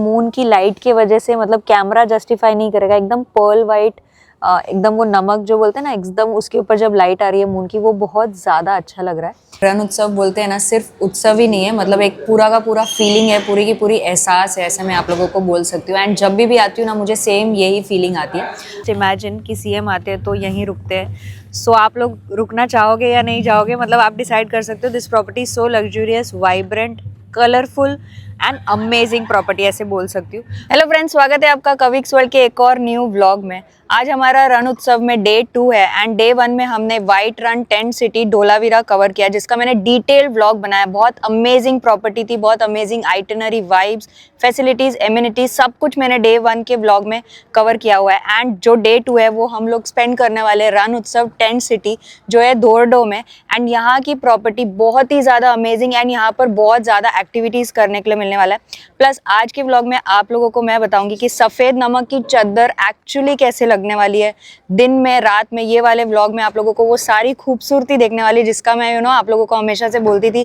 Moon की light की वजह से मतलब कैमरा जस्टिफाई नहीं करेगा, एकदम पर्ल वाइट, एकदम वो नमक जो बोलते हैं ना, एकदम उसके ऊपर जब लाइट आ रही है मून की, वो बहुत ज़्यादा अच्छा लग रहा है। रण उत्सव बोलते हैं ना, सिर्फ उत्सव ही नहीं है, मतलब एक पूरा का पूरा फीलिंग है, पूरी की पूरी एहसास है, ऐसा मैं आप लोगों को बोल सकती हूँ। एंड जब भी आती हूँ ना, मुझे सेम यही फीलिंग आती है। इमेजिन कि सीएम आते हैं तो यहीं रुकते हैं। सो आप लोग रुकना चाहोगे या नहीं चाहोगे, मतलब आप डिसाइड कर सकते हो। This property so luxurious, vibrant, colourful and amazing property, ऐसे बोल सकती हूँ। हेलो फ्रेंड्स, स्वागत है आपका कविक्स वर्ल्ड के एक और न्यू व्लॉग में। आज हमारा रण उत्सव में डे 2 है एंड डे 1 में हमने white run tent city Dholavira cover किया, जिसका मैंने डिटेल व्लॉग बनाया। बहुत अमेजिंग प्रॉपर्टी थी, बहुत amazing itinerary, vibes, facilities, amenities, सब कुछ मैंने डे 1 के व्लॉग में कवर किया हुआ है। एंड जो डे 2 है वो हम लोग स्पेंड करने वाले रण उत्सव टेंट सिटी जो है धोरडो में। एंड यहाँ की प्रॉपर्टी बहुत ही ज़्यादा अमेजिंग एंड यहाँ पर बहुत ज़्यादा एक्टिविटीज़ करने के लिए मिलने वाला है। प्लस आज के व्लॉग में आप लोगों को मैं बताऊंगी कि सफ़ेद नमक की चद्दर एक्चुअली कैसे लगने वाली है दिन में, रात में। ये वाले व्लॉग में आप लोगों को वो सारी खूबसूरती देखने वाली, जिसका मैं आप लोगों को हमेशा से बोलती थी,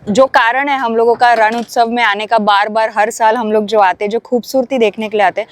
जो कारण है हम लोगों का रण उत्सव में आने का, बार बार हर साल हम लोग जो आते हैं, जो खूबसूरती देखने के लिए आते हैं,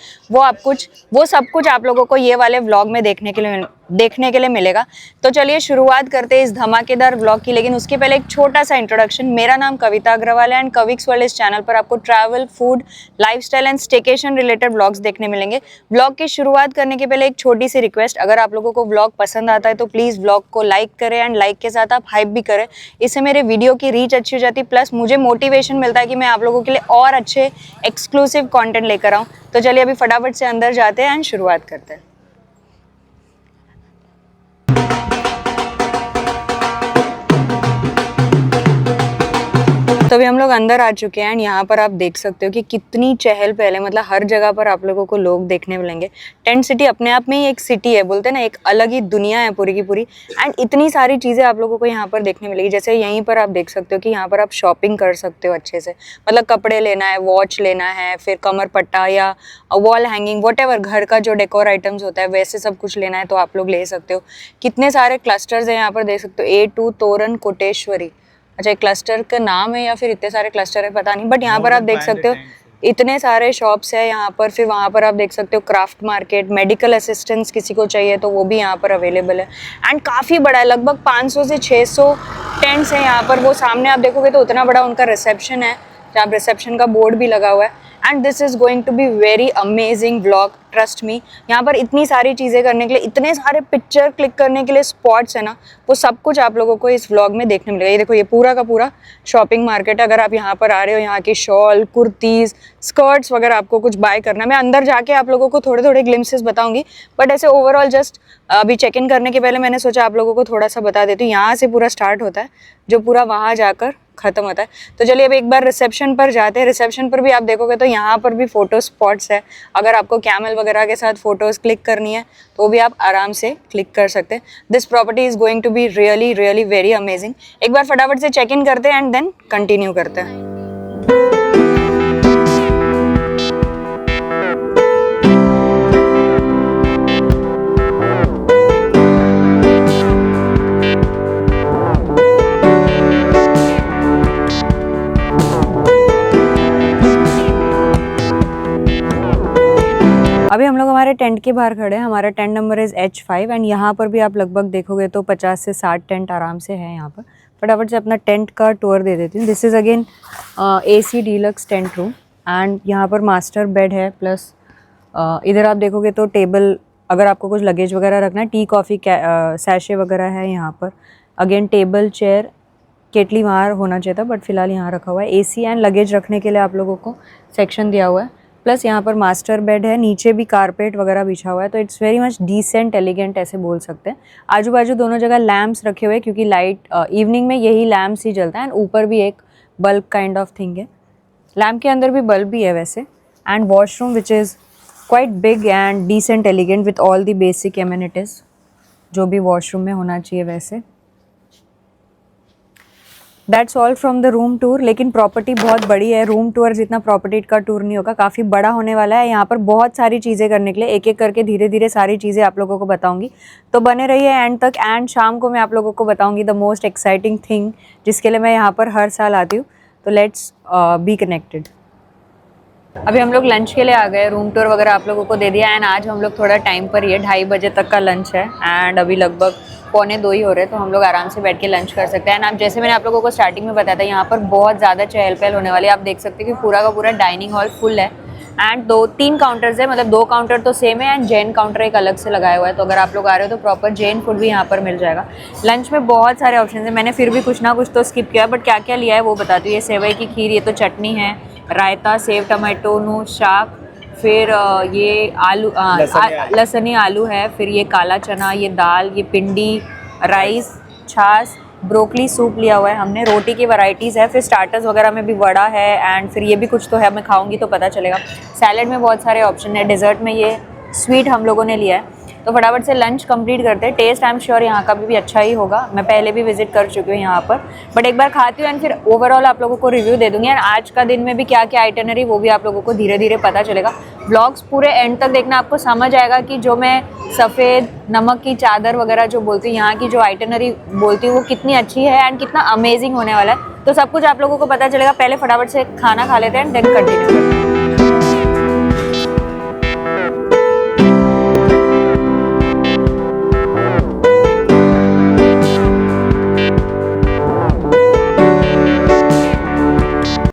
वो सब कुछ आप लोगों को ये वाले व्लॉग में देखने के लिए मिलेगा। तो चलिए शुरुआत करते हैं इस धमाकेदार व्लॉग की। लेकिन उसके पहले एक छोटा सा इंट्रोडक्शन। मेरा नाम कविता अग्रवाल है एंड कविक्स वर्ल्ड इस चैनल पर आपको travel, food, lifestyle and staycation related vlogs देखने मिलेंगे। व्लॉग की शुरुआत करने के पहले एक छोटी सी रिक्वेस्ट, अगर आप लोगों को व्लॉग पसंद आता है तो प्लीज़ व्लॉग को लाइक करें एंड लाइक के साथ आप हाइप भी करें। इससे मेरे वीडियो की रीच अच्छी हो जाती है, प्लस मुझे मोटिवेशन मिलता है कि मैं आप लोगों के लिए और अच्छे एक्सक्लूसिव कॉन्टेंट लेकर आऊँ। तो चलिए अभी फटाफट से अंदर जाते हैं एंड शुरुआत करते हैं। तो अभी हम लोग अंदर आ चुके हैं एंड यहाँ पर आप देख सकते हो कि कितनी चहल पहल है, मतलब हर जगह पर आप लोगों को लोग देखने मिलेंगे। टेंट सिटी अपने आप में ही एक सिटी है, बोलते हैं ना, एक अलग ही दुनिया है पूरी की पूरी। एंड इतनी सारी चीज़ें आप लोगों को यहाँ पर देखने मिलेगी। जैसे यहीं पर आप देख सकते हो कि यहाँ पर आप शॉपिंग कर सकते हो अच्छे से, मतलब कपड़े लेना है, वॉच लेना है, फिर कमर पट्टा या वॉल हैंगिंग, वॉटेवर घर का जो डेकोर आइटम्स होता है वैसे सब कुछ लेना है तो आप लोग ले सकते हो। कितने सारे क्लस्टर्स हैं यहाँ पर देख सकते हो। A2 तोरण कोटेश्वरी, अच्छा एक क्लस्टर का नाम है या फिर इतने सारे क्लस्टर है पता नहीं, बट यहाँ पर आप देख सकते हो इतने सारे शॉप्स है यहाँ पर। फिर वहाँ पर आप देख सकते हो क्राफ्ट मार्केट, मेडिकल असिस्टेंस किसी को चाहिए तो वो भी यहाँ पर अवेलेबल है। एंड काफ़ी बड़ा है, लगभग 500 से 600 टेंट्स हैं यहाँ पर। वो सामने आप देखोगे तो उतना बड़ा उनका रिसेप्शन है, जहाँ रिसेप्शन का बोर्ड भी लगा हुआ है। And this is going to be very amazing vlog, trust me. यहाँ पर इतनी सारी चीज़ें करने के लिए, इतने सारे पिक्चर क्लिक करने के लिए स्पॉट्स है ना, वो सब कुछ आप लोगों को इस व्लॉग में देखने मिलेगा। ये देखो, ये पूरा का पूरा शॉपिंग मार्केट है। अगर आप यहाँ पर आ रहे हो, यहाँ की शॉल, कुर्तीज़, स्कर्ट्स वगैरह आपको कुछ बाय करना है, मैं अंदर जाके आप लोगों को थोड़े थोड़े ग्लिम्सेस बताऊंगी, बट ऐसे ओवरऑल जस्ट अभी चेक इन करने के पहले मैंने सोचा आप लोगों को थोड़ा सा बता देती हूँ। यहाँ से पूरा स्टार्ट होता है, जो पूरा वहाँ जाकर खत्म होता है। तो चलिए अब एक बार रिसेप्शन पर जाते हैं। रिसेप्शन पर भी आप देखोगे तो यहाँ पर भी फोटो स्पॉट्स है। अगर आपको कैमल वगैरह के साथ फोटोज क्लिक करनी है तो भी आप आराम से क्लिक कर सकते हैं। This property is going to be really really very amazing. एक बार फटाफट से चेक इन करते हैं एंड देन कंटिन्यू करते हैं। अभी हम लोग हमारे टेंट के बाहर खड़े हैं। हमारा tent number is H5 and यहाँ पर भी आप लगभग देखोगे तो 50 से 60 टेंट आराम से है यहाँ पर। फटाफट से अपना टेंट का टूर दे देती हूँ। This is again AC deluxe tent room and यहाँ पर मास्टर बेड है, प्लस इधर आप देखोगे तो टेबल, अगर आपको कुछ लगेज वगैरह रखना है, टी कॉफ़ी सैशे वगैरह है यहाँ पर। अगेन टेबल, चेयर, केटली वहाँ होना चाहिए था बट फिलहाल यहाँ रखा हुआ है। AC एंड लगेज रखने के लिए आप लोगों को सेक्शन दिया हुआ है। प्लस यहाँ पर मास्टर बेड है, नीचे भी कारपेट वगैरह बिछा हुआ है। तो it's very much decent, elegant ऐसे बोल सकते हैं। आजू बाजू दोनों जगह लैम्प्स रखे हुए हैं क्योंकि लाइट इवनिंग में यही लैम्प्स ही जलता है। एंड ऊपर भी एक बल्ब काइंड ऑफ थिंग है, लैम्प के अंदर भी बल्ब भी है वैसे। And washroom which is quite big and decent, elegant with all the basic amenities जो भी वॉशरूम में होना चाहिए वैसे। That's all from the room tour. लेकिन प्रॉपर्टी बहुत बड़ी है, रूम टूर जितना प्रॉपर्टी का टूर नहीं होगा, काफ़ी बड़ा होने वाला है। यहाँ पर बहुत सारी चीज़ें करने के लिए, एक एक करके धीरे धीरे सारी चीज़ें आप लोगों को बताऊंगी, तो बने रहिए एंड तक। एंड शाम को मैं आप लोगों को बताऊंगी द मोस्ट एक्साइटिंग थिंग जिसके लिए मैं यहाँ पर हर साल आती हूँ। तो लेट्स बी कनेक्टेड। अभी हम लोग लंच के लिए आ गए, रूम टूर वगैरह आप लोगों को दे दिया एंड आज हम लोग थोड़ा टाइम पर ही है, 2:30 बजे तक का लंच है एंड अभी लगभग 1:45 ही हो रहे हैं, तो हम लोग आराम से बैठ के लंच कर सकते हैं। एंड आप जैसे मैंने आप लोगों को स्टार्टिंग में बताया था, यहाँ पर बहुत ज़्यादा चहल पहल होने वाली है। आप देख सकते हैं कि पूरा का पूरा डाइनिंग हॉल फुल है एंड 2-3 काउंटर्स है, मतलब 2 काउंटर तो सेम है एंड जैन काउंटर एक अलग से लगाया हुआ है। तो अगर आप लोग आ रहे हो तो प्रॉपर जैन फूड भी यहाँ पर मिल जाएगा। लंच में बहुत सारे ऑप्शन है, मैंने फिर भी कुछ ना कुछ तो स्किप किया, बट क्या क्या लिया है वो बताती हूँ। ये सेवई की खीर, ये तो चटनी है, रायता, सेव टमाटो नू शाक, फिर ये आलू लसनी आलू है, फिर ये काला चना, ये दाल, ये पिंडी, राइस, छाछ, ब्रोकली सूप लिया हुआ है हमने, रोटी की वैरायटीज़ है, फिर स्टार्टर्स वगैरह में भी वड़ा है एंड फिर ये भी कुछ तो है, मैं खाऊंगी तो पता चलेगा। सैलेड में बहुत सारे ऑप्शन है, डेजर्ट में ये स्वीट हम लोगों ने लिया है। तो फटाफट से लंच कंप्लीट करते हैं। टेस्ट आई एम श्योर यहाँ का भी अच्छा ही होगा, मैं पहले भी विजिट कर चुकी हूँ यहाँ पर, बट एक बार खाती हूँ एंड फिर ओवरऑल आप लोगों को रिव्यू दे दूँगी। एंड आज का दिन में भी क्या क्या आइटनरी वो भी आप लोगों को धीरे धीरे पता चलेगा। ब्लॉग्स पूरे एंड तक देखना, आपको समझ आएगा कि जो मैं सफ़ेद नमक की चादर वगैरह जो बोलती हूँ, यहाँ की जो आइटनरी बोलती हूँ वो कितनी अच्छी है एंड कितना अमेजिंग होने वाला है। तो सब कुछ आप लोगों को पता चलेगा। पहले फटाफट से खाना खा लेते हैं एंड देन कंटिन्यू करते हैं।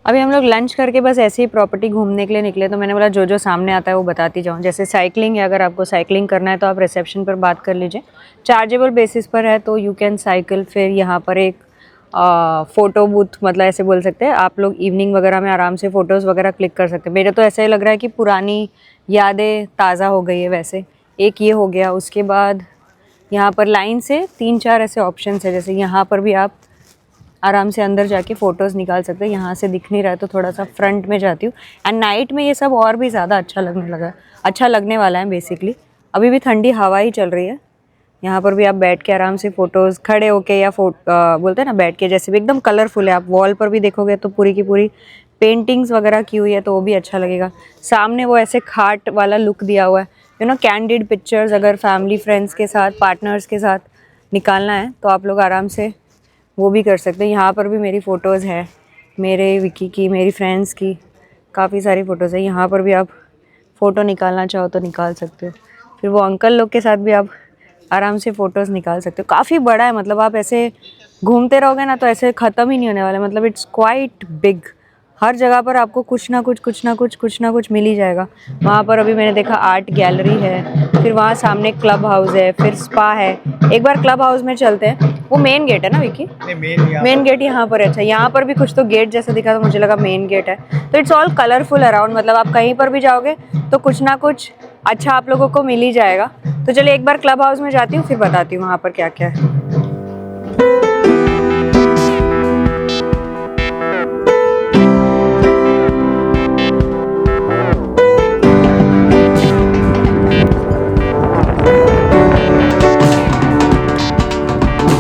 अभी हम लोग लंच करके बस ऐसे ही प्रॉपर्टी घूमने के लिए निकले, तो मैंने बोला जो जो सामने आता है वो बताती जाऊँ। जैसे साइकिलिंग है, अगर आपको साइकिलिंग करना है तो आप रिसेप्शन पर बात कर लीजिए, चार्जेबल बेसिस पर है तो यू कैन साइकिल। फिर यहाँ पर एक फ़ोटो बूथ, मतलब ऐसे बोल सकते हैं, आप लोग इवनिंग वगैरह में आराम से फ़ोटोज़ वगैरह क्लिक कर सकते हैं। मेरे तो ऐसा ही लग रहा है कि पुरानी यादें ताज़ा हो गई है। वैसे एक ये हो गया, उसके बाद यहाँ पर लाइन से 3-4 ऐसे ऑप्शन है, जैसे यहाँ पर भी आप आराम से अंदर जाके फ़ोटोज़ निकाल सकते हैं। यहाँ से दिख नहीं रहा है तो थोड़ा सा फ्रंट में जाती हूँ एंड नाइट में ये सब और भी ज़्यादा अच्छा लगने लगा, अच्छा लगने वाला है बेसिकली। अभी भी ठंडी हवा ही चल रही है। यहाँ पर भी आप बैठ के आराम से फ़ोटोज़ खड़े होके या बोलते हैं ना बैठ के, जैसे भी एकदम कलरफुल है। आप वॉल पर भी देखोगे तो पूरी की पूरी पेंटिंग्स वगैरह की हुई है, तो वो भी अच्छा लगेगा। सामने वो ऐसे खाट वाला लुक दिया हुआ है, यू नो, कैंडिड पिक्चर्स अगर फैमिली फ्रेंड्स के साथ, पार्टनर्स के साथ निकालना है तो आप लोग आराम से वो भी कर सकते हैं। यहाँ पर भी मेरी फ़ोटोज़ है, मेरे विकी की, मेरी फ्रेंड्स की, काफ़ी सारी फ़ोटोज़ है। यहाँ पर भी आप फ़ोटो निकालना चाहो तो निकाल सकते हो। फिर वो अंकल लोग के साथ भी आप आराम से फ़ोटोज़ निकाल सकते हो। काफ़ी बड़ा है, मतलब आप ऐसे घूमते रहोगे ना तो ऐसे ख़त्म ही नहीं होने वाला, मतलब इट्स क्वाइट बिग। हर जगह पर आपको कुछ ना कुछ मिल ही जाएगा। वहाँ पर अभी मैंने देखा आर्ट गैलरी है, फिर वहाँ सामने क्लब हाउस है, फिर स्पा है। एक बार क्लब हाउस में चलते हैं। वो मेन गेट है ना विकी? मेन गेट यहाँ पर है। अच्छा, यहाँ पर भी कुछ तो गेट जैसा दिखा तो मुझे लगा मेन गेट है। तो इट्स ऑल कलरफुल अराउंड, मतलब आप कहीं पर भी जाओगे तो कुछ ना कुछ अच्छा आप लोगों को मिल ही जाएगा। तो चलिए एक बार क्लब हाउस में जाती हूँ, फिर बताती हूँ वहाँ पर क्या क्या है।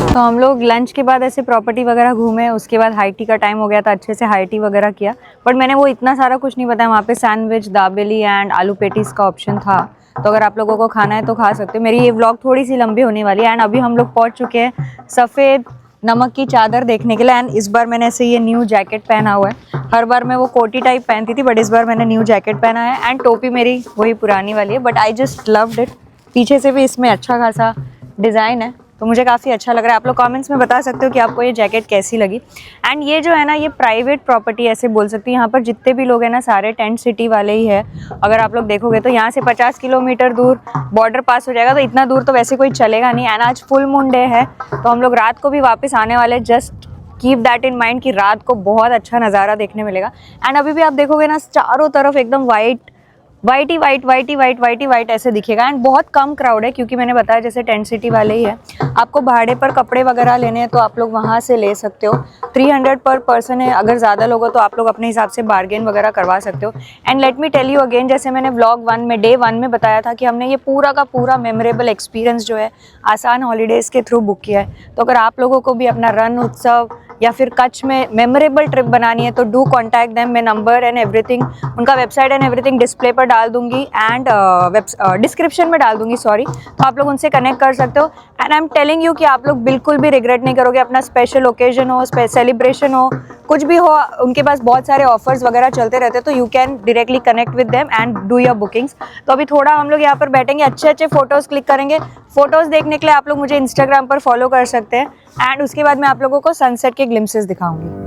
तो हम लोग लंच के बाद ऐसे प्रॉपर्टी वगैरह घूमे, उसके बाद हाई टी का टाइम हो गया था, अच्छे से हाई टी वगैरह किया। बट मैंने वो इतना सारा कुछ नहीं बताया। वहाँ पे सैंडविच, दाबेली एंड आलू पेटीज का ऑप्शन था, तो अगर आप लोगों को खाना है तो खा सकते हो। मेरी ये व्लॉग थोड़ी सी लंबी होने वाली है। एंड अभी हम लोग पहुँच चुके हैं सफ़ेद नमक की चादर देखने के लिए। एंड इस बार मैंने ऐसे ये न्यू जैकेट पहना हुआ है। हर बार मैं वो कोटी टाइप पहनती थी, बट इस बार मैंने न्यू जैकेट पहना है एंड टोपी मेरी वही पुरानी वाली है, but I just loved it. पीछे से भी इसमें अच्छा खासा डिज़ाइन है, तो मुझे काफ़ी अच्छा लग रहा है। आप लोग कमेंट्स में बता सकते हो कि आपको ये जैकेट कैसी लगी। एंड ये जो है ना, ये प्राइवेट प्रॉपर्टी ऐसे बोल सकती हूँ। यहाँ पर जितने भी लोग हैं ना, सारे टेंट सिटी वाले ही है। अगर आप लोग देखोगे तो यहाँ से 50 किलोमीटर दूर बॉर्डर पास हो जाएगा, तो इतना दूर तो वैसे कोई चलेगा नहीं। एंड आज फुल मून डे है, तो हम लोग रात को भी वापस आने वाले। Just keep that in mind कि रात को बहुत अच्छा नज़ारा देखने मिलेगा। एंड अभी भी आप देखोगे ना, चारों तरफ एकदम वाइट ही ऐसे दिखेगा। एंड बहुत कम क्राउड है, क्योंकि मैंने बताया जैसे टेंट सिटी वाले ही है। आपको भाड़े पर कपड़े वगैरह लेने हैं तो आप लोग वहाँ से ले सकते हो। 300 पर पर्सन है। अगर ज़्यादा लोग हो तो आप लोग अपने हिसाब से बार्गेन वगैरह करवा सकते हो। And let me tell you again, जैसे मैंने व्लॉग 1 में डे 1 में बताया था कि हमने ये पूरा का पूरा मेमोरेबल एक्सपीरियंस जो है आसान हॉलीडेज़ के थ्रू बुक किया है। तो अगर आप लोगों को भी अपना रण उत्सव या फिर कच्छ में मेमोरेबल ट्रिप बनानी है तो डू कॉन्टैक्ट देम। मैं नंबर एंड एवरीथिंग, उनका वेबसाइट एंड एवरीथिंग डिस्प्ले पर डाल दूंगी एंड डिस्क्रिप्शन में डाल दूंगी, सॉरी। तो आप लोग उनसे कनेक्ट कर सकते हो। And I am telling you कि आप लोग बिल्कुल भी रिग्रेट नहीं करोगे। अपना स्पेशल ओकेजन हो, सेलिब्रेशन हो, कुछ भी हो, उनके पास बहुत सारे ऑफर्स वगैरह चलते रहते हैं, तो you can directly connect with them and do your bookings. तो अभी थोड़ा हम लोग यहाँ पर बैठेंगे, अच्छे अच्छे फोटोज़ क्लिक करेंगे। फोटोज़ देखने के लिए आप लोग मुझे इंस्टाग्राम पर फॉलो कर सकते हैं एंड उसके बाद मैं आप लोगों को सनसेट के ग्लिम्सेस दिखाऊंगी।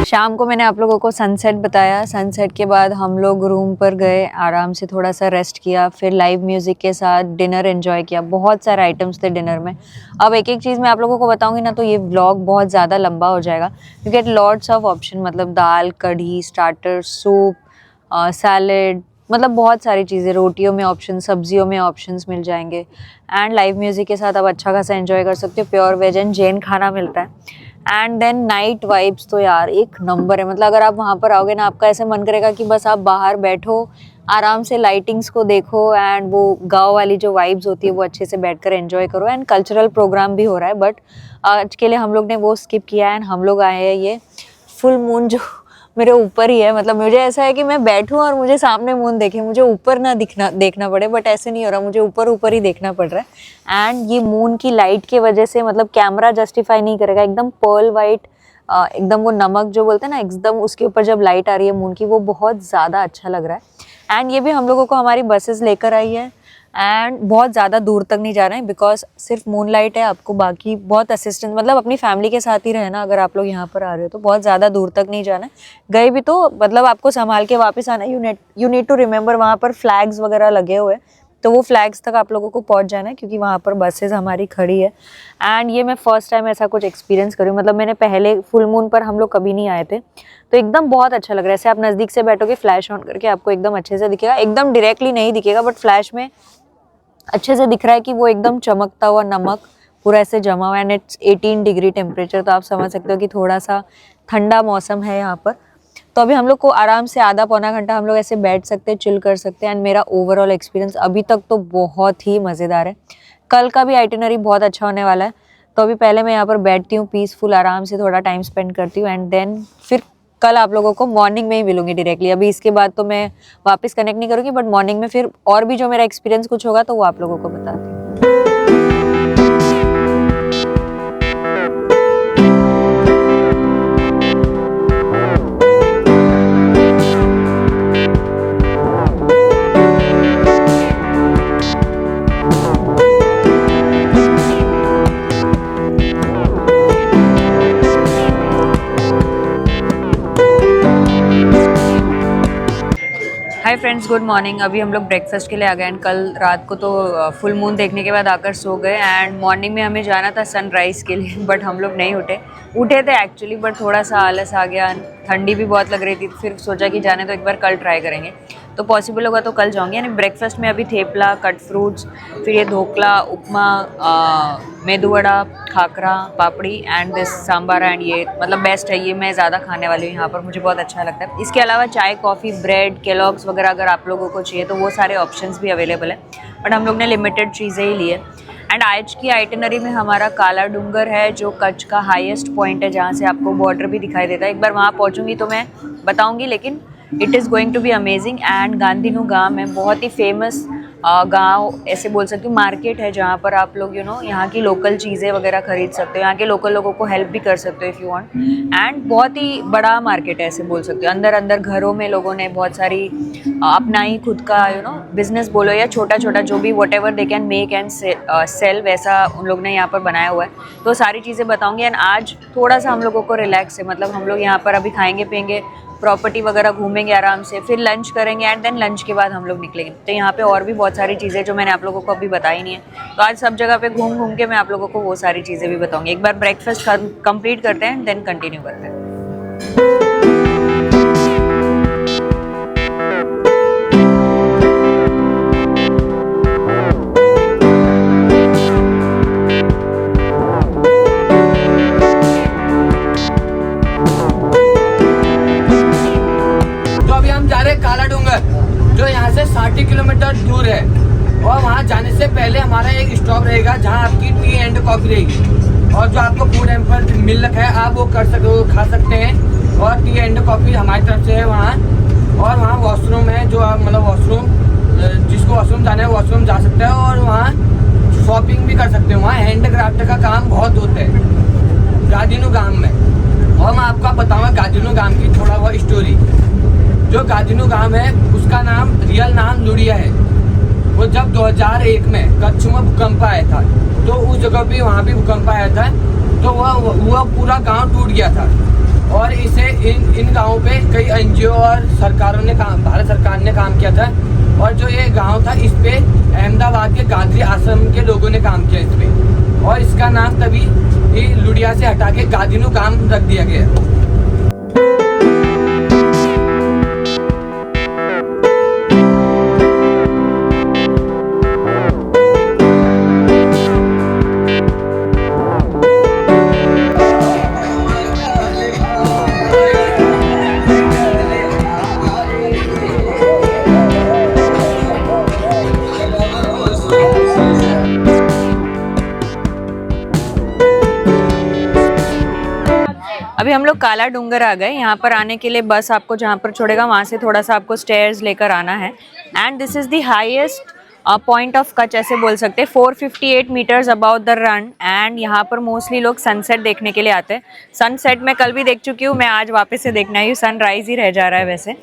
शाम को मैंने आप लोगों को सनसेट बताया। सनसेट के बाद हम लोग रूम पर गए, आराम से थोड़ा सा रेस्ट किया, फिर लाइव म्यूज़िक के साथ डिनर एंजॉय किया। बहुत सारे आइटम्स थे डिनर में। अब एक एक चीज़ मैं आप लोगों को बताऊंगी ना तो ये व्लॉग बहुत ज़्यादा लंबा हो जाएगा। You get lots of option, मतलब दाल, कढ़ी, स्टार्टर, सूप, सैलेड, मतलब बहुत सारी चीज़ें। रोटियों में ऑप्शन, सब्जियों में ऑप्शंस मिल जाएंगे एंड लाइव म्यूज़िक के साथ आप अच्छा खासा एंजॉय कर सकते हो। प्योर वेज एंड जैन खाना मिलता है। एंड देन नाइट वाइब्स तो यार एक नंबर है। मतलब अगर आप वहाँ पर आओगे ना, आपका ऐसे मन करेगा कि बस आप बाहर बैठो, आराम से लाइटिंग्स को देखो एंड वो गांव वाली जो वाइब्स होती है वो अच्छे से बैठकर एंजॉय करो। एंड कल्चरल प्रोग्राम भी हो रहा है, बट आज के लिए हम लोग ने वो स्किप किया है एंड हम लोग आए हैं ये फुल मून जो मेरे ऊपर ही है। मतलब मुझे ऐसा है कि मैं बैठूं और मुझे सामने मून देखे, मुझे ऊपर ना देखना पड़े, बट ऐसे नहीं हो रहा, मुझे ऊपर ऊपर ही देखना पड़ रहा है। एंड ये मून की लाइट की वजह से मतलब कैमरा जस्टिफाई नहीं करेगा। एकदम पर्ल वाइट, एकदम वो नमक जो बोलते हैं ना, एकदम उसके ऊपर जब लाइट आ रही है मून की, वो बहुत ज़्यादा अच्छा लग रहा है। एंड ये भी हम लोगों को हमारी बसेस लेकर आई है एंड बहुत ज़्यादा दूर तक नहीं जा रहे हैं बिकॉज सिर्फ मून लाइट है। आपको बाकी बहुत असिस्टेंस, मतलब अपनी फैमिली के साथ ही रहना अगर आप लोग यहाँ पर आ रहे हो तो। बहुत ज़्यादा दूर तक नहीं जाना है, गए भी तो मतलब आपको संभाल के वापस आना है। यू नीड टू रिमेंबर वहाँ पर फ्लैग्स वगैरह लगे हुए, तो वो फ्लैग्स तक आप लोगों को पहुँच जाना है क्योंकि वहाँ पर बसेज हमारी खड़ी है। एंड ये मैं फर्स्ट टाइम ऐसा कुछ एक्सपीरियंस करूँ। मतलब मैंने पहले फुल मून पर हम लोग कभी नहीं आए थे, तो एकदम बहुत अच्छा लग रहा है। ऐसे आप नज़दीक से बैठोगे, फ्लैश ऑन करके आपको एकदम अच्छे से दिखेगा। एकदम डायरेक्टली नहीं दिखेगा बट फ्लैश में अच्छे से दिख रहा है कि वो एकदम चमकता हुआ नमक पूरा ऐसे जमा हुआ। एंड इट्स 18 डिग्री टेम्परेचर, तो आप समझ सकते हो कि थोड़ा सा ठंडा मौसम है यहाँ पर। तो अभी हम लोग को आराम से आधा पौना घंटा हम लोग ऐसे बैठ सकते हैं, चिल कर सकते हैं। एंड मेरा ओवरऑल एक्सपीरियंस अभी तक तो बहुत ही मज़ेदार है। कल का भी आइटिनरी बहुत अच्छा होने वाला है। तो अभी पहले मैं यहाँ पर बैठती हूँ, पीसफुल आराम से थोड़ा टाइम स्पेंड करती हूँ एंड देन फिर कल आप लोगों को मॉर्निंग में ही मिलूंगी डायरेक्टली। अभी इसके बाद तो मैं वापस कनेक्ट नहीं करूँगी, बट मॉर्निंग में फिर और भी जो मेरा एक्सपीरियंस कुछ होगा तो वो आप लोगों को बताती हूँ। Hi friends, good morning. अभी हम लोग ब्रेकफास्ट के लिए आ गए एंड कल रात को तो फुल मून देखने के बाद आकर सो गए एंड मॉर्निंग में हमें जाना था सनराइज़ के लिए, बट हम लोग नहीं उठे थे एक्चुअली, बट थोड़ा सा आलस आ गया। ठंडी भी बहुत लग रही थी, फिर सोचा कि जाने तो एक बार कल ट्राई करेंगे, तो पॉसिबल होगा तो कल जाऊँगी। यानी ब्रेकफास्ट में अभी थेपला, कट फ्रूट्स, फिर ये ढोकला, उपमा, मेदू वड़ा, खाकरा, पापड़ी एंड दिस सांबार। एंड ये मतलब बेस्ट है, ये मैं ज़्यादा खाने वाली हूँ यहाँ पर, मुझे बहुत अच्छा लगता है। इसके अलावा चाय, कॉफ़ी, ब्रेड, केलॉग्स वगैरह अगर आप लोगों को चाहिए तो वो सारे ऑप्शंस भी अवेलेबल है, बट हम लोग ने लिमिटेड चीज़ें ही ली है। एंड आज की आइटिनरी में हमारा काला डूंगर है जो कच्छ का हाईएस्ट पॉइंट है, जहाँ से आपको बॉर्डर भी दिखाई देता है। एक बार वहाँ पहुँचूँगी तो मैं बताऊँगी, लेकिन it is going to be amazing. And गांधीनू गांव में बहुत ही फेमस गांव ऐसे बोल सकती हूँ, मार्केट है जहाँ पर आप लोग यहाँ की लोकल चीज़ें वगैरह खरीद सकते हो, यहाँ के लोकल लोगों को हेल्प भी कर सकते हो इफ़ यू वांट। एंड बहुत ही बड़ा मार्केट है ऐसे बोल सकते हो। अंदर अंदर घरों में लोगों ने बहुत सारी अपना ही खुद का बिजनेस बोलो या छोटा छोटा जो भी whatever they can make and sell, वैसा उन लोग ने यहाँ पर बनाया हुआ है। तो सारी चीज़ें बताऊँगी। एंड आज थोड़ा सा हम लोगों को रिलैक्स है, मतलब हम लोग यहाँ पर अभी खाएंगे पियेंगे, प्रॉपर्टी वगैरह घूमेंगे आराम से, फिर लंच करेंगे एंड देन लंच के बाद हम लोग निकलेंगे। तो यहाँ पे और भी बहुत सारी चीज़ें जो मैंने आप लोगों को अभी बताई नहीं है, तो आज सब जगह पे घूम घूम के मैं आप लोगों को वो सारी चीज़ें भी बताऊँगी। एक बार ब्रेकफास्ट कंप्लीट करते हैं देन कंटिन्यू करते हैं। काला डूंगर, जो यहाँ से 60 किलोमीटर दूर है। और वहाँ जाने से पहले हमारा एक स्टॉप रहेगा जहाँ आपकी टी एंड कॉफी रहेगी, और जो आपको फूड एम्पल मिल रखा है आप वो कर सकते हो, खा सकते हैं। और टी एंड कॉफी हमारी तरफ से है वहाँ। और वहाँ वॉशरूम है, जो आप मतलब वॉशरूम, जिसको वॉशरूम जाना है वॉशरूम जा सकता है। और वहाँ शॉपिंग भी कर सकते हैं। वहाँ हैंड क्राफ्ट का काम बहुत होता है गाजीनो गांव में। और मैं आपको बताऊँगा गाजीनो गांव की थोड़ा बहुत स्टोरी। जो गाजीनो गांव है उसका नाम, रियल नाम लुड़िया है। वो जब 2001 में कच्छ में भूकंप आया था, तो उस जगह पे वहाँ भी भूकंप आया था, तो वह पूरा गांव टूट गया था। और इसे इन गाँवों पे कई एनजीओ और सरकारों ने काम, भारत सरकार ने काम किया था। और जो ये गांव था इस पे अहमदाबाद के गांधी आश्रम के लोगों ने काम किया इस पे। और इसका नाम तभी लुड़िया से हटा के गाजीनो गांव रख दिया गया। अभी हम लोग काला डूंगर आ गए। यहाँ पर आने के लिए बस आपको जहाँ पर छोड़ेगा वहाँ से थोड़ा सा आपको स्टेयर्स लेकर आना है। And this is the highest point of Kutch ऐसे बोल सकते हैं, 458 meters about the Rann. And यहाँ पर मोस्टली लोग सनसेट देखने के लिए आते हैं। सनसेट मैं कल भी देख चुकी हूँ, मैं आज वापस से देखना ही, सनराइज ही रह जा रहा है वैसे।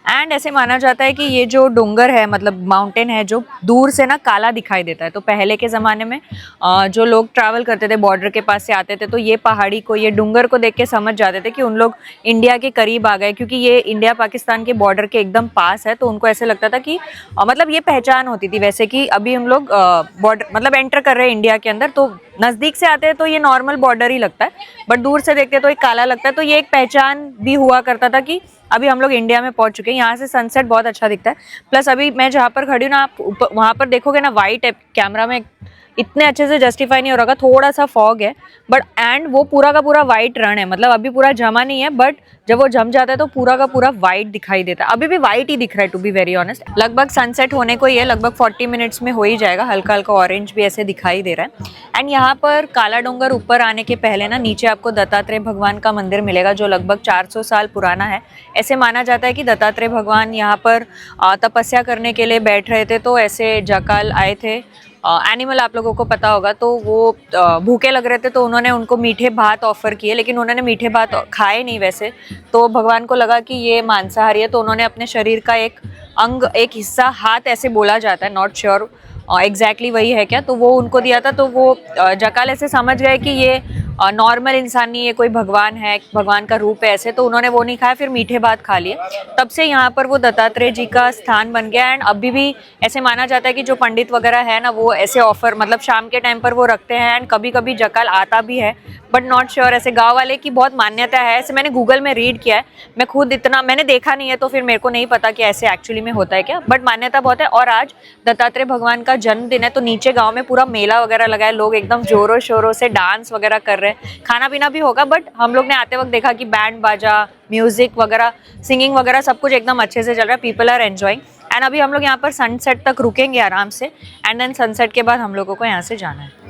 एंड ऐसे माना जाता है कि ये जो डूंगर है, मतलब माउंटेन है, जो दूर से ना काला दिखाई देता है। तो पहले के ज़माने में जो लोग ट्रैवल करते थे, बॉर्डर के पास से आते थे, तो ये पहाड़ी को, ये डूंगर को देख के समझ जाते थे कि उन लोग इंडिया के करीब आ गए, क्योंकि ये इंडिया पाकिस्तान के बॉर्डर के एकदम पास है। तो उनको ऐसे लगता था कि मतलब ये पहचान होती थी वैसे कि अभी हम लोग बॉर्डर मतलब एंटर कर रहे हैं इंडिया के अंदर। तो नज़दीक से आते हैं तो ये नॉर्मल बॉर्डर ही लगता है, बट दूर से देखते हैं तो एक काला लगता है। तो ये एक पहचान भी हुआ करता था कि अभी हम लोग इंडिया में पहुंच चुके हैं। यहाँ से सनसेट बहुत अच्छा दिखता है। प्लस अभी मैं जहाँ पर खड़ी हूँ ना, आप वहाँ पर देखोगे ना, वाइट है, कैमरा में इतने अच्छे से जस्टिफाई नहीं हो रहा, थोड़ा सा फॉग है, बट एंड वो पूरा का पूरा वाइट रन है। मतलब अभी पूरा जमा नहीं है, बट जब वो जम जाता है तो पूरा का पूरा वाइट दिखाई देता है। अभी भी वाइट ही दिख रहा है, टू बी वेरी ऑनेस्ट। लगभग सनसेट होने को ही है, लगभग 40 मिनट्स में हो ही जाएगा। हल्का हल्का ऑरेंज भी ऐसे दिखाई दे रहा है। एंड यहाँ पर काला डूंगर ऊपर आने के पहले ना, नीचे आपको दत्तात्रेय भगवान का मंदिर मिलेगा, जो लगभग 400 साल पुराना है। ऐसे माना जाता है कि दत्तात्रेय भगवान यहाँ पर तपस्या करने के लिए बैठ रहे थे, तो ऐसे जकाल आए थे एनिमल, आप लोगों को पता होगा। तो वो भूखे लग रहे थे, तो उन्होंने उनको मीठे भात ऑफर किए, लेकिन उन्होंने मीठे भात खाए नहीं वैसे। तो भगवान को लगा कि ये मांसाहारी है, तो उन्होंने अपने शरीर का एक अंग, एक हिस्सा, हाथ ऐसे बोला जाता है, नॉट श्योर एग्जैक्टली वही है क्या, तो वो उनको दिया था। तो वो जकाल ऐसे समझ गए कि ये नॉर्मल इंसान नहीं है, कोई भगवान है, भगवान का रूप है ऐसे। तो उन्होंने वो नहीं खाया, फिर मीठे भात खा लिए। तब से यहाँ पर वो दत्तात्रेय जी का स्थान बन गया। एंड अभी भी ऐसे माना जाता है कि जो पंडित वगैरह है ना, वो ऐसे ऑफर, मतलब शाम के टाइम पर वो रखते हैं। एंड कभी कभी जकाल आता भी है, बट नॉट श्योर। ऐसे गाँव वाले की बहुत मान्यता है, ऐसे मैंने गूगल में रीड किया है। मैं खुद इतना मैंने देखा नहीं है, तो फिर मेरे को नहीं पता कि ऐसे एक्चुअली में होता है क्या, बट मान्यता बहुत है। और आज दत्तात्रेय भगवान का जन्मदिन है, तो नीचे गाँव में पूरा मेला वगैरह लगा है, लोग एकदम जोरों शोरों से डांस वगैरह कर रहे हैं। खाना पीना भी होगा, बट हम लोग ने आते वक्त देखा कि बैंड बाजा, म्यूजिक वगैरह, सिंगिंग वगैरह सब कुछ एकदम अच्छे से चल रहा है। People are enjoying. एंड अभी हम लोग यहाँ पर सनसेट तक रुकेंगे आराम से। एंड देन सनसेट के बाद हम लोगों को यहाँ से जाना है।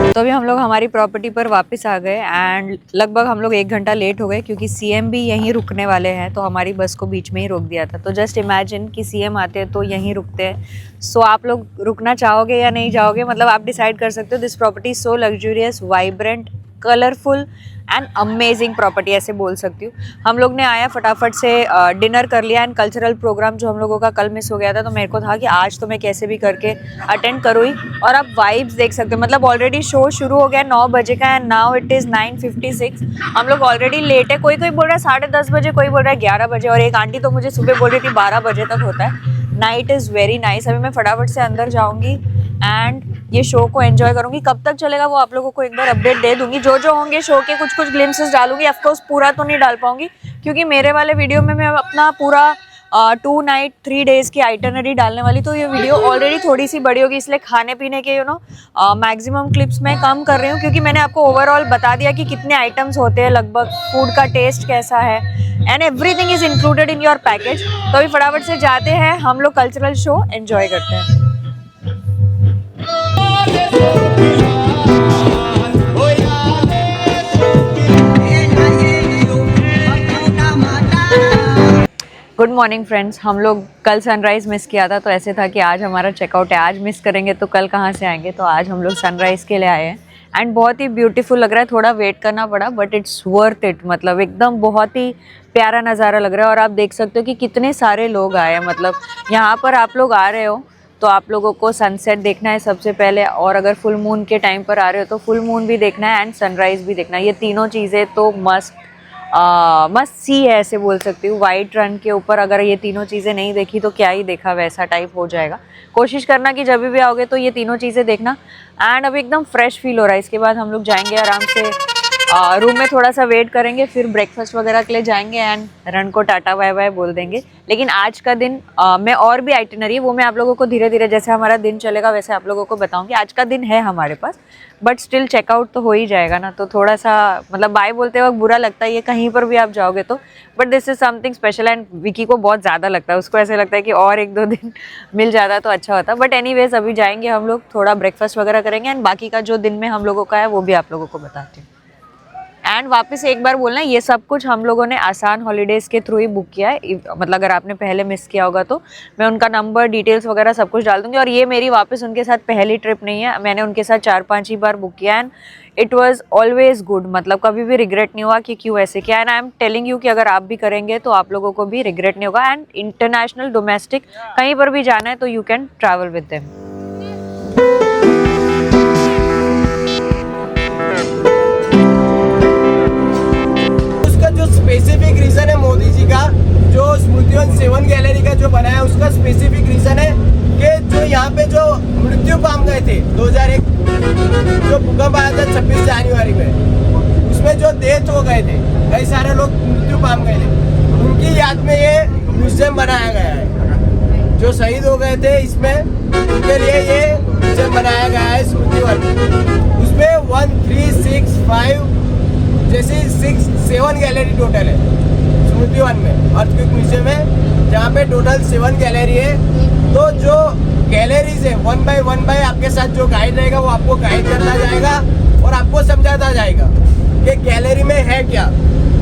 तो अभी हम लोग हमारी प्रॉपर्टी पर वापस आ गए। एंड लगभग हम लोग 1 घंटा लेट हो गए, क्योंकि सीएम भी यहीं रुकने वाले हैं, तो हमारी बस को बीच में ही रोक दिया था। तो जस्ट इमेजिन कि सीएम आते हैं तो यहीं रुकते हैं। सो आप लोग रुकना चाहोगे या नहीं चाहोगे, मतलब आप डिसाइड कर सकते हो। This property is so luxurious, vibrant, colourful and amazing property ऐसे बोल सकती हूँ। हम लोग ने आया फटाफट से डिनर कर लिया। एंड कल्चरल प्रोग्राम जो हम लोगों का कल मिस हो गया था, तो मेरे को था कि आज तो मैं कैसे भी करके अटेंड करूँ ही। और आप वाइब्स देख सकते हो, मतलब ऑलरेडी शो शुरू हो गया 9 बजे का, एंड नाउ इट इज़ 9:56। हम लोग ऑलरेडी लेट है। कोई कोई बोल रहा है 10:30 बजे, कोई बोल रहा है 11 बजे, और एक आंटी तो मुझे सुबह बोल रही थी 12 बजे तक होता है। Night is very nice. अभी मैं फटाफट से अंदर जाऊँगी। एंड ये शो को एंजॉय करूंगी। कब तक चलेगा वो आप लोगों को एक बार अपडेट दे दूंगी। जो जो होंगे शो के कुछ कुछ ग्लिम्सेस डालूंगी। ऑफकोर्स पूरा तो नहीं डाल पाऊंगी क्योंकि मेरे वाले वीडियो में मैं अपना पूरा 2 नाइट 3 डेज की आइटनरी डालने वाली, तो ये वीडियो ऑलरेडी थोड़ी सी बड़ी होगी, इसलिए खाने पीने के मैक्सिमम क्लिप्स मैं कम कर रही हूँ क्योंकि मैंने आपको ओवरऑल बता दिया कि कितने आइटम्स होते हैं, लगभग फूड का टेस्ट कैसा है, and everything is included in your package. तो अभी फटाफट से जाते हैं हम लोग, कल्चरल शो एंजॉय करते हैं। Good morning friends. हम लोग कल सनराइज़ मिस किया था, तो ऐसे था कि आज हमारा चेकआउट है, आज मिस करेंगे तो कल कहाँ से आएंगे, तो आज हम लोग सनराइज़ के लिए आए हैं एंड बहुत ही ब्यूटीफुल लग रहा है। थोड़ा वेट करना पड़ा बट इट्स वर्थ इट, मतलब एकदम बहुत ही प्यारा नज़ारा लग रहा है। और आप देख सकते हो कि कितने सारे लोग आए हैं, मतलब यहाँ पर आप लोग आ रहे हो तो आप लोगों को सनसेट देखना है सबसे पहले, और अगर फुल मून के टाइम पर आ रहे हो तो फुल मून भी देखना है एंड सनराइज़ भी देखना है। ये तीनों चीज़ें तो मस्ट सी है, ऐसे बोल सकती हूँ। वाइट रन के ऊपर अगर ये तीनों चीज़ें नहीं देखी तो क्या ही देखा, वैसा टाइप हो जाएगा। कोशिश करना कि जब भी आओगे तो ये तीनों चीज़ें देखना। एंड अभी एकदम फ्रेश फील हो रहा है। इसके बाद हम लोग जाएंगे आराम से रूम में, थोड़ा सा वेट करेंगे, फिर ब्रेकफास्ट वगैरह के लिए जाएंगे एंड रन को टाटा बाय बाय बोल देंगे। लेकिन आज का दिन मैं और भी आइटिनरी है वो मैं आप लोगों को धीरे धीरे जैसे हमारा दिन चलेगा वैसे आप लोगों को बताऊंगी। आज का दिन है हमारे पास बट स्टिल चेकआउट तो हो ही जाएगा ना, तो थोड़ा सा मतलब बाय बोलते वक्त बुरा लगता है ये कहीं पर भी आप जाओगे तो, but this is something special. And Vicky को बहुत ज़्यादा लगता है, उसको ऐसे लगता है कि और 1-2 दिन मिल जाता तो अच्छा होता। बट एनीवेज अभी जाएंगे हम लोग, थोड़ा ब्रेकफास्ट वगैरह करेंगे एंड बाकी का जो दिन में हम लोगों का है वो भी आप लोगों को बताती हूँ। एंड वापस एक बार बोलना, ये सब कुछ हम लोगों ने आसान हॉलीडेज़ के थ्रू ही बुक किया है। मतलब अगर आपने पहले मिस किया होगा तो मैं उनका नंबर, डिटेल्स वगैरह सब कुछ डाल दूंगी। और ये मेरी वापस उनके साथ पहली ट्रिप नहीं है, मैंने उनके साथ 4-5 ही बार बुक किया and it was always good, मतलब कभी भी रिग्रेट नहीं हुआ कि क्यों ऐसे किया। And I am telling you कि अगर आप भी करेंगे तो आप लोगों को भी रिग्रेट नहीं होगा। एंड इंटरनेशनल, डोमेस्टिक कहीं पर भी जाना है तो you can travel with them. Specific reason है मोदी जी का, जो स्मृतिवन 7 गैलरी का जो बनाया उसका स्पेसिफिक रीजन है कि जो यहाँ पे जो मृत्यु पाम गए थे 2001 जो भूकंप आया था 26 जनवरी में, उसमें जो डेथ हो गए थे, कई सारे लोग मृत्यु पाम गए थे, उनकी याद में ये म्यूजियम बनाया गया है। जो शहीद हो गए थे इसमें उनके लिए ये म्यूजियम बनाया गया है स्मृतिवन। उसमें 1, 3, 6, 5 जैसे 7 गैलरी टोटल है स्मृतिवन में, अर्थक्वेक म्यूजियम है जहाँ पे टोटल 7 गैलरी है। तो जो गैलरीज है 1 बाय 1 बाय आपके साथ जो गाइड रहेगा वो आपको गाइड करता जाएगा और आपको समझाता जाएगा कि गैलरी में है क्या।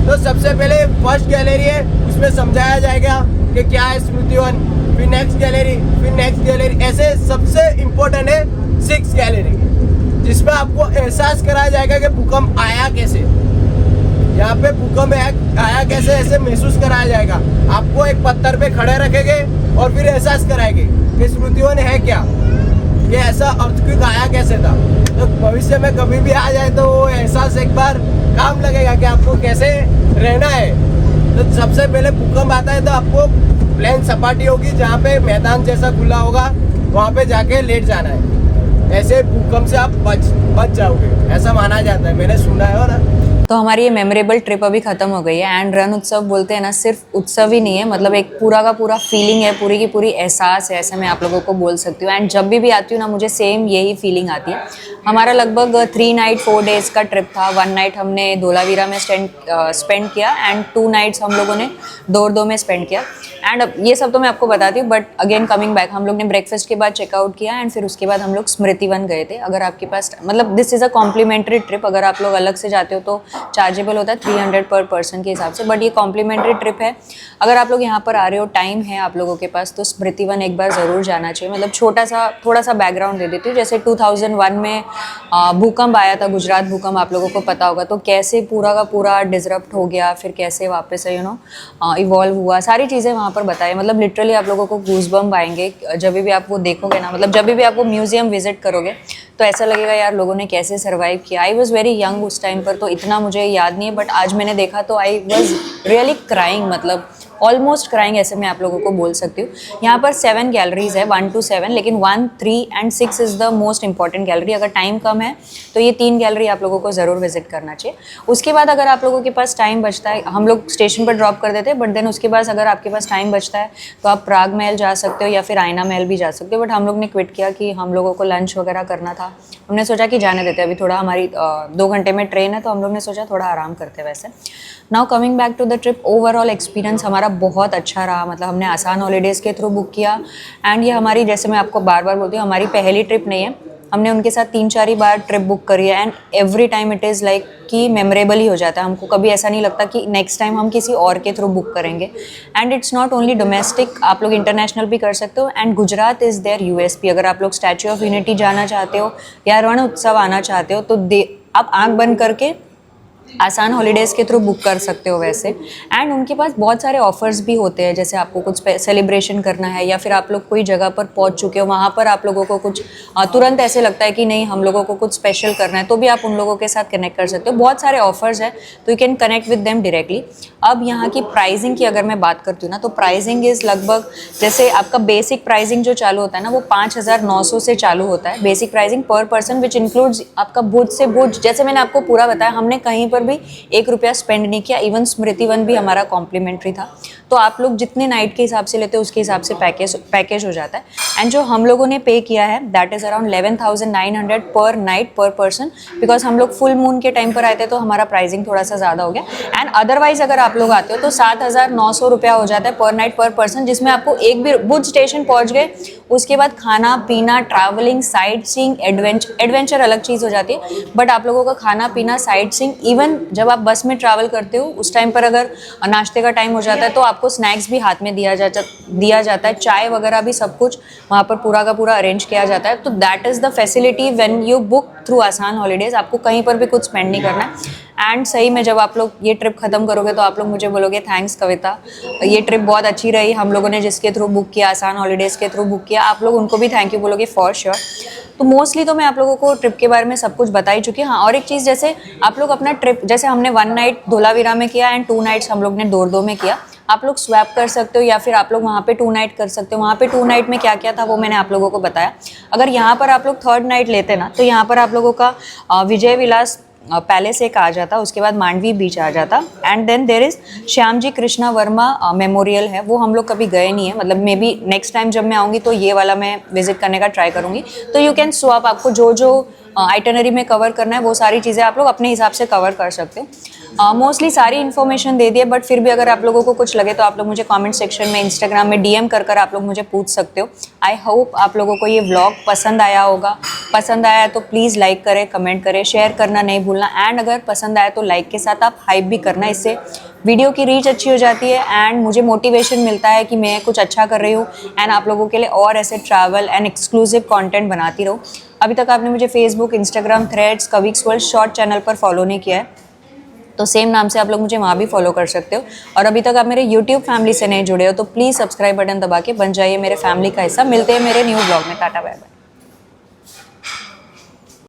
तो सबसे पहले फर्स्ट गैलरी है, उसमें समझाया जाएगा कि क्या है स्मृतिवन, फिर नेक्स्ट गैलरी, ऐसे सबसे इम्पोर्टेंट है 6 गैलरी, जिसमें आपको एहसास कराया जाएगा कि भूकंप आया कैसे, यहाँ पे भूकंप आया कैसे, ऐसे महसूस कराया जाएगा। आपको एक पत्थर पे खड़े रखेंगे और फिर एहसास कराएंगे कि स्मृतिवन है क्या, कि ऐसा अर्थक्वेक आया कैसे था। तो भविष्य में कभी भी आ जाए तो वो एहसास एक बार काम लगेगा कि आपको कैसे रहना है। तो सबसे पहले भूकंप आता है तो आपको प्लेन सपाटी होगी जहाँ पे मैदान जैसा खुला होगा, वहाँ पे जाके लेट जाना है, ऐसे भूकंप से आप बच जाओगे, ऐसा माना जाता है, मैंने सुना है ना। तो हमारी ये मेमोरेबल ट्रिप अभी ख़त्म हो गई है एंड रन उत्सव बोलते हैं ना, सिर्फ उत्सव ही नहीं है, मतलब एक पूरा का पूरा फीलिंग है, पूरी की पूरी एहसास है, ऐसा मैं आप लोगों को बोल सकती हूँ। एंड जब भी आती हूँ ना मुझे सेम यही फीलिंग आती है। हमारा लगभग 3 नाइट 4 डेज़ का ट्रिप था। 1 नाइट हमने धोलावीरा में स्पेंड किया एंड 2 नाइट्स हम लोगों ने दोरदो में स्पेंड किया। एंड ये सब तो मैं आपको बताती हूँ, बट अगेन कमिंग बैक, हम लोग ने ब्रेकफास्ट के बाद चेकआउट किया एंड फिर उसके बाद हम लोग स्मृतिवन गए थे। अगर आपके पास मतलब this is a complimentary trip, अगर आप लोग अलग से जाते हो तो चार्जेबल होता है 300 पर पर्सन के हिसाब से, बट ये कॉम्प्लीमेंट्री ट्रिप है। अगर आप लोग यहाँ पर आ रहे हो, टाइम है आप लोगों के पास, तो स्मृतिवन एक बार ज़रूर जाना चाहिए। मतलब थोड़ा सा बैकग्राउंड दे देती हूँ। जैसे 2001 में भूकंप आया था, गुजरात भूकंप, आप लोगों को पता होगा, तो कैसे पूरा का पूरा डिसरप्ट हो गया, फिर कैसे वापस इवॉल्व हुआ, सारी चीज़ें वहाँ पर बताई। मतलब लिटरली आप लोगों को गूज़बम्प आएंगे जब भी आप वो देखोगे ना, मतलब जब भी आप वो म्यूजियम विजिट करोगे तो ऐसा लगेगा यार लोगों ने कैसे सर्वाइव किया। आई वॉज वेरी यंग उस टाइम पर, तो इतना मुझे याद नहीं है, बट आज मैंने देखा तो आई वॉज रियली क्राइंग, मतलब ऑलमोस्ट क्राइंग ऐसे मैं आप लोगों को बोल सकती हूँ। यहाँ पर 7 गैलरीज है, 1 to 7, लेकिन 1, 3 and 6 is the most important gallery. अगर टाइम कम है तो ये 3 गैलरी आप लोगों को ज़रूर विजिट करना चाहिए। उसके बाद अगर आप लोगों के पास टाइम बचता है, हम लोग स्टेशन पर ड्रॉप कर देते हैं, बट देन उसके बाद अगर आपके पास टाइम बचता है तो आप प्राग महल जा सकते हो या फिर आईना महल भी जा सकते हो। बट हम लोग ने क्विट किया कि हम लोगों को लंच वगैरह करना था, हमने सोचा कि जाने देते हैं, अभी थोड़ा हमारी 2 घंटे में ट्रेन है तो हम लोग ने सोचा थोड़ा आराम करते हैं। वैसे now coming back to the trip, overall experience हमारा बहुत अच्छा रहा। मतलब हमने आसान हॉलीडेज़ के थ्रू बुक किया एंड ये हमारी, जैसे मैं आपको बार बार बोलती हूँ, हमारी पहली ट्रिप नहीं है, हमने उनके साथ 3-4 ही बार ट्रिप बुक करी है and every time it is like कि मेमोरेबल ही हो जाता है। हमको कभी ऐसा नहीं लगता कि नेक्स्ट टाइम हम किसी और के थ्रू बुक करेंगे। And it's not only domestic, आप लोग इंटरनेशनल भी कर सकते हो। And Gujarat is their USP. अगर आप लोग स्टैच्यू ऑफ यूनिटी जाना चाहते हो या रण उत्सव आना चाहते हो तो आप आँख बंद करके आसान हॉलीडेज़ के थ्रू बुक कर सकते हो वैसे। एंड उनके पास बहुत सारे ऑफर्स भी होते हैं, जैसे आपको कुछ सेलिब्रेशन करना है या फिर आप लोग कोई जगह पर पहुंच चुके हो, वहाँ पर आप लोगों को कुछ तुरंत ऐसे लगता है कि नहीं हम लोगों को कुछ स्पेशल करना है, तो भी आप उन लोगों के साथ कनेक्ट कर सकते हो। बहुत सारे ऑफर्स हैं तो you can connect with them directly. अब यहाँ की प्राइसिंग की अगर मैं बात करती हूँ ना, तो प्राइसिंग इज़ लगभग, जैसे आपका बेसिक प्राइसिंग जो चालू होता है ना वो 5,900 से चालू होता है, बेसिक प्राइसिंग पर पर्सन, विच इंक्लूड्स आपका भुज से भुज। जैसे मैंने आपको पूरा बताया, हमने कहीं पर भी 1 रुपया स्पेंड नहीं किया, इवन स्मृति वन भी हमारा कॉम्प्लीमेंट्री था। तो आप लोग जितने नाइट के हिसाब से लेते हो उसके हिसाब से पैकेज हो जाता है। एंड जो हम लोगों ने पे किया है दैट इज़ अराउंड 11,900 पर नाइट पर पर्सन, बिकॉज हम लोग फुल मून के टाइम पर आए थे तो हमारा प्राइसिंग थोड़ा सा ज़्यादा हो गया। एंड अदरवाइज अगर आप लोग आते हो तो 7,900 रुपया हो जाता है पर नाइट पर पर्सन, जिसमें आपको एक भी भुज स्टेशन पहुँच गए उसके बाद खाना पीना, ट्रैवलिंग, साइट सीइंग, एडवेंचर अलग चीज़ हो जाती है, बट आप लोगों का खाना पीना, साइट सीइंग, इवन जब आप बस में ट्रैवल करते हो उस टाइम पर अगर नाश्ते का टाइम हो जाता है तो आपको स्नैक्स भी हाथ में दिया जाता है, चाय वगैरह भी सब कुछ वहाँ पर पूरा का पूरा अरेंज किया जाता है। तो that is the facility when you book through आसान हॉलीडेज़। आपको कहीं पर भी कुछ स्पेंड नहीं करना है। एंड सही में जब आप लोग ये ट्रिप ख़त्म करोगे तो आप लोग मुझे बोलोगे थैंक्स कविता, ये ट्रिप बहुत अच्छी रही, हम लोगों ने जिसके थ्रू बुक किया, आसान हॉलीडेज़ के थ्रू बुक किया, आप लोग उनको भी थैंक यू बोलोगे फॉर श्योर। तो मोस्टली तो मैं आप लोगों को ट्रिप के बारे में सब कुछ बता ही चुकी हूँ। हाँ, और एक चीज़, जैसे आप लोग अपना ट्रिप, जैसे हमने 1 नाइट धोलावीरा में किया एंड 2 नाइट्स हम लोग ने दोरदो में किया, आप लोग स्वैप कर सकते हो या फिर आप लोग वहाँ पे 2 नाइट कर सकते हो। वहाँ पे 2 नाइट में क्या क्या था वो मैंने आप लोगों को बताया। अगर यहाँ पर आप लोग 3rd नाइट लेते ना तो यहाँ पर आप लोगों का विजय विलास पैलेस एक आ जाता, उसके बाद मांडवी बीच आ जाता, and then there is Shyam ji Krishna Varma memorial है, वो हम लोग कभी गए नहीं है। मतलब मे बी नेक्स्ट टाइम जब मैं आऊँगी तो ये वाला मैं विजिट करने का ट्राई करूँगी। तो यू कैन स्वैप, आपको जो जो आइटनरी में कवर करना है वो सारी चीज़ें आप लोग अपने हिसाब से कवर कर सकते हो। मोस्टली सारी इन्फॉर्मेशन दे दिए, बट फिर भी अगर आप लोगों को कुछ लगे तो आप लोग मुझे कमेंट सेक्शन में, इंस्टाग्राम में DM कर आप लोग मुझे पूछ सकते हो। आई होप आप लोगों को ये व्लॉग पसंद आया होगा। पसंद आया तो प्लीज़ लाइक करें, कमेंट करें, शेयर करना नहीं भूलना। एंड अगर पसंद आया तो लाइक के साथ आप हाइप भी करना, इससे वीडियो की रीच अच्छी हो जाती है एंड मुझे मोटिवेशन मिलता है कि मैं कुछ अच्छा कर रही हूँ एंड आप लोगों के लिए और ऐसे ट्रैवल एंड एक्सक्लूसिव कंटेंट बनाती रहूँ। अभी तक आपने मुझे फेसबुक, इंस्टाग्राम, थ्रेड्स, कविक्स वर्ल्ड शॉर्ट चैनल पर फॉलो नहीं किया है तो सेम नाम से आप लोग मुझे वहाँ भी फॉलो कर सकते हो। और अभी तक आप मेरे यूट्यूब फैमिली से नहीं जुड़े हो तो प्लीज़ सब्सक्राइब बटन दबा के बन जाइए मेरे फैमिली का हिस्सा। मिलते हैं मेरे न्यू ब्लॉग में। Tata bye bye.